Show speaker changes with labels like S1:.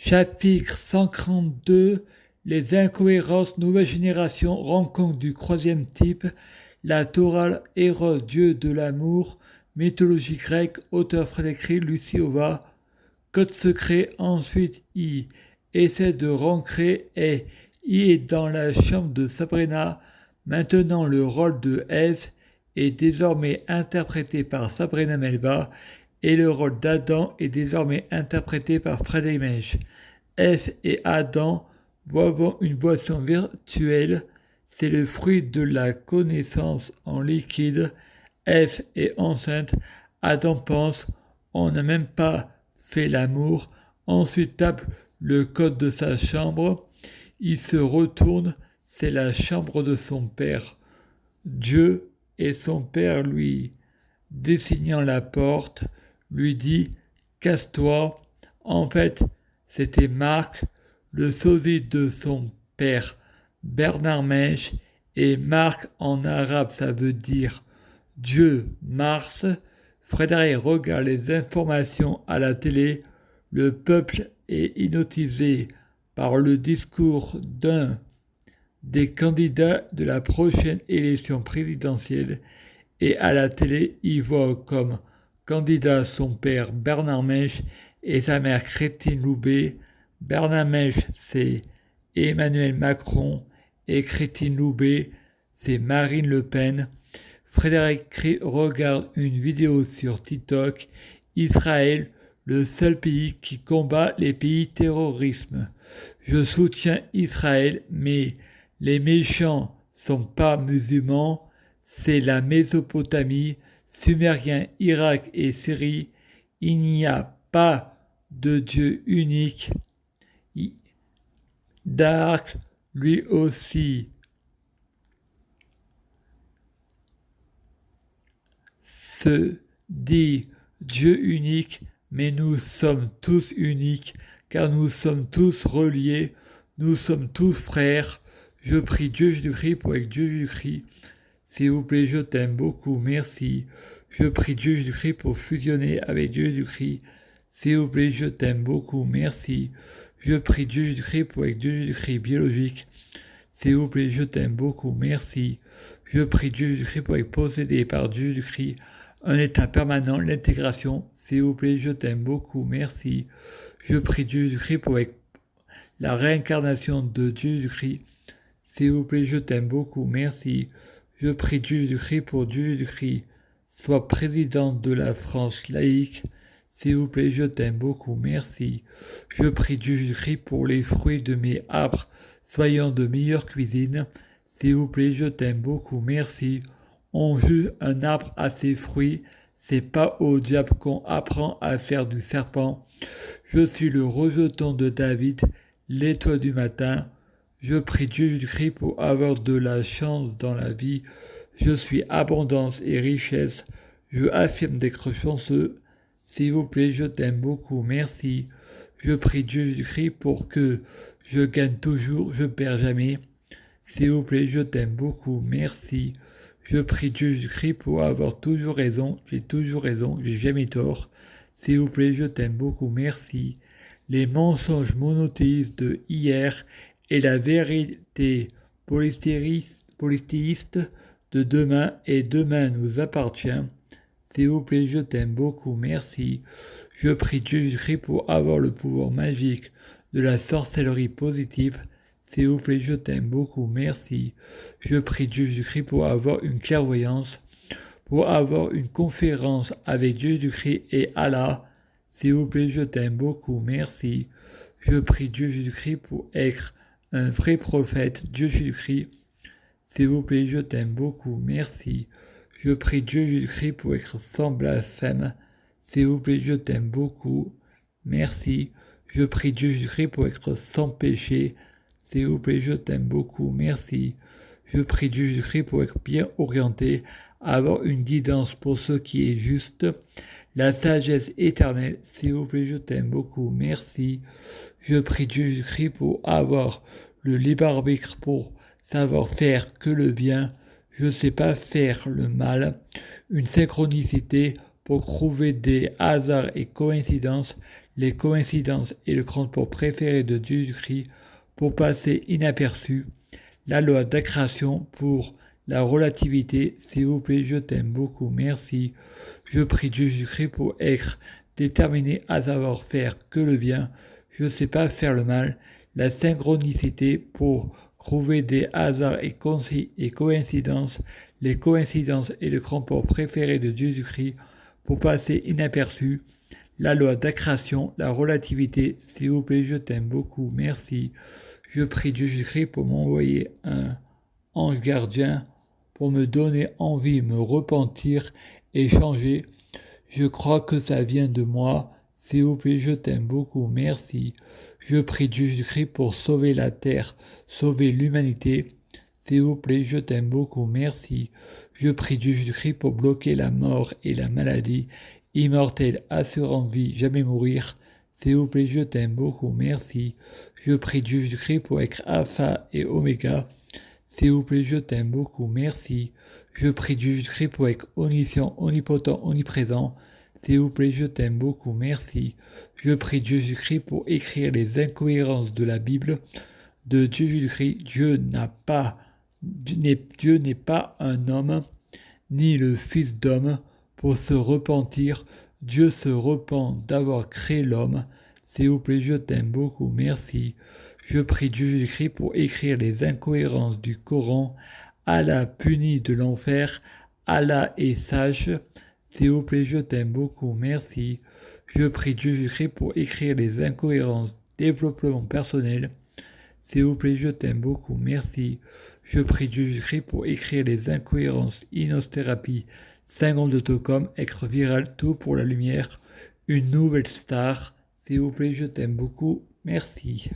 S1: Chapitre 142. Les incohérences nouvelle génération, rencontre du troisième type, la Torah, Eros, Dieu de l'amour, mythologie grecque, auteur Frédéric Luciova, code secret, ensuite I essaie de rancrer et I est dans la chambre de Sabrina, maintenant le rôle de Eve est désormais interprété par Sabrina Melba et le rôle d'Adam est désormais interprété par Frédéric Mèche. Ève et Adam boivent une boisson virtuelle, c'est le fruit de la connaissance en liquide. Ève est enceinte, Adam pense, on n'a même pas fait l'amour, ensuite tape le code de sa chambre, il se retourne, c'est la chambre de son père. Dieu et son père lui désignant la porte, lui dit « Casse-toi ». En fait, c'était Marc, le sosie de son père, Bernard Mèche, et Marc en arabe ça veut dire Dieu, Mars. Frédéric regarde les informations à la télé, le peuple est hypnotisé par le discours d'un des candidats de la prochaine élection présidentielle et à la télé, il voit comme candidat son père Bernard Mèche et sa mère Christine Loubet. Bernard Mèche, c'est Emmanuel Macron et Christine Loubet, c'est Marine Le Pen. Frédéric regarde une vidéo sur TikTok. Israël, le seul pays qui combat les pays terrorisme. Je soutiens Israël, mais les méchants sont pas musulmans, c'est la Mésopotamie, Sumérien, Irak et Syrie. Il n'y a pas de Dieu unique. Dark, lui aussi, se dit Dieu unique, mais nous sommes tous uniques, car nous sommes tous reliés, nous sommes tous frères. Je prie Dieu Jésus-Christ pour être Dieu Jésus-Christ. S'il vous plaît, je t'aime beaucoup, merci. Je prie Dieu Jésus-Christ pour fusionner avec Dieu Jésus-Christ. S'il vous plaît, je t'aime beaucoup, merci. Je prie Dieu Jésus-Christ pour être Dieu Jésus-Christ biologique. S'il vous plaît, je t'aime beaucoup, merci. Je prie Dieu Jésus-Christ pour être possédé par Dieu Jésus-Christ. Un état permanent, l'intégration. S'il vous plaît, je t'aime beaucoup, merci. Je prie Dieu Jésus-Christ pour être la réincarnation de Dieu Jésus-Christ. S'il vous plaît, je t'aime beaucoup, merci. Je prie Dieu Jésus-Christ pour Dieu Jésus-Christ. Sois président de la France laïque. S'il vous plaît, je t'aime beaucoup, merci. Je prie Dieu Jésus-Christ pour les fruits de mes arbres, soyons de meilleure cuisine. S'il vous plaît, je t'aime beaucoup, merci. On juge un arbre à ses fruits, c'est pas au diable qu'on apprend à faire du serpent. Je suis le rejeton de David, l'étoile du matin. Je prie Dieu Jésus-Christ pour avoir de la chance dans la vie. Je suis abondance et richesse. Je affirme d'être chanceux. S'il vous plaît, je t'aime beaucoup, merci. Je prie Dieu Jésus-Christ pour que je gagne toujours, je perds jamais. S'il vous plaît, je t'aime beaucoup, merci. Je prie Dieu Jésus-Christ pour avoir toujours raison, j'ai toujours raison, j'ai jamais tort. S'il vous plaît, je t'aime beaucoup, merci. Les mensonges monothéistes de hier et la vérité polythéiste de demain et demain nous appartient. S'il vous plaît, je t'aime beaucoup, merci. Je prie Dieu Jésus-Christ pour avoir le pouvoir magique de la sorcellerie positive. S'il vous plaît, je t'aime beaucoup, merci. Je prie Dieu Jésus-Christ pour avoir une clairvoyance, pour avoir une conférence avec Dieu Jésus-Christ et Allah. S'il vous plaît, je t'aime beaucoup, merci. Je prie Dieu Jésus-Christ pour être un vrai prophète, Dieu Jésus-Christ. S'il vous plaît, je t'aime beaucoup, merci. Je prie Dieu Jésus-Christ pour être sans blasphème. S'il vous plaît, je t'aime beaucoup, merci. Je prie Dieu Jésus-Christ pour être sans péché. S'il vous plaît, je t'aime beaucoup, merci. Je prie Dieu Jésus-Christ pour être bien orienté, avoir une guidance pour ce qui est juste. La sagesse éternelle, s'il vous plaît, je t'aime beaucoup, merci. Je prie Dieu Jésus-Christ pour avoir le libre arbitre, pour savoir faire que le bien. Je ne sais pas faire le mal. Une synchronicité pour trouver des hasards et coïncidences. les coïncidences et le transport préféré de Jésus-Christ pour passer inaperçu, la loi d'accrétion pour la relativité, s'il vous plaît, je t'aime beaucoup, merci. Je prie Jésus-Christ pour être déterminé à savoir faire que le bien, je ne sais pas faire le mal, la synchronicité pour trouver des hasards et coïncidences, les coïncidences et le transport préféré de Jésus-Christ pour passer inaperçu, la loi d'accrétion, la relativité, s'il vous plaît, je t'aime beaucoup, merci. Je prie Jésus-Christ pour m'envoyer un ange gardien pour me donner envie de me repentir et changer. Je crois que ça vient de moi. S'il vous plaît, je t'aime beaucoup, merci. Je prie Jésus-Christ pour sauver la terre, sauver l'humanité. S'il vous plaît, je t'aime beaucoup, merci. Je prie Jésus-Christ pour bloquer la mort et la maladie, immortelle, assurant vie, jamais mourir. S'il vous plaît, je t'aime beaucoup, merci. Je prie Jésus-Christ pour être Alpha et Oméga. S'il vous plaît, je t'aime beaucoup, merci. Je prie Jésus-Christ pour être omniscient, omnipotent, omniprésent. S'il vous plaît, je t'aime beaucoup, merci. Je prie Jésus-Christ pour écrire les incohérences de la Bible de Jésus-Christ. Dieu n'est pas un homme, ni le Fils d'homme, pour se repentir. Dieu se repent d'avoir créé l'homme. S'il vous plaît, je t'aime beaucoup, merci. Je prie Jésus-Christ pour écrire les incohérences du Coran. Allah punit de l'enfer. Allah est sage. S'il vous plaît, je t'aime beaucoup, merci. Je prie Jésus-Christ pour écrire les incohérences développement personnel. S'il vous plaît, je t'aime beaucoup, merci. Je prie Jésus-Christ pour écrire les incohérences Inosthérapie, 50 d'autocom, être viral, tout pour la lumière, une nouvelle star. S'il vous plaît, je t'aime beaucoup, merci.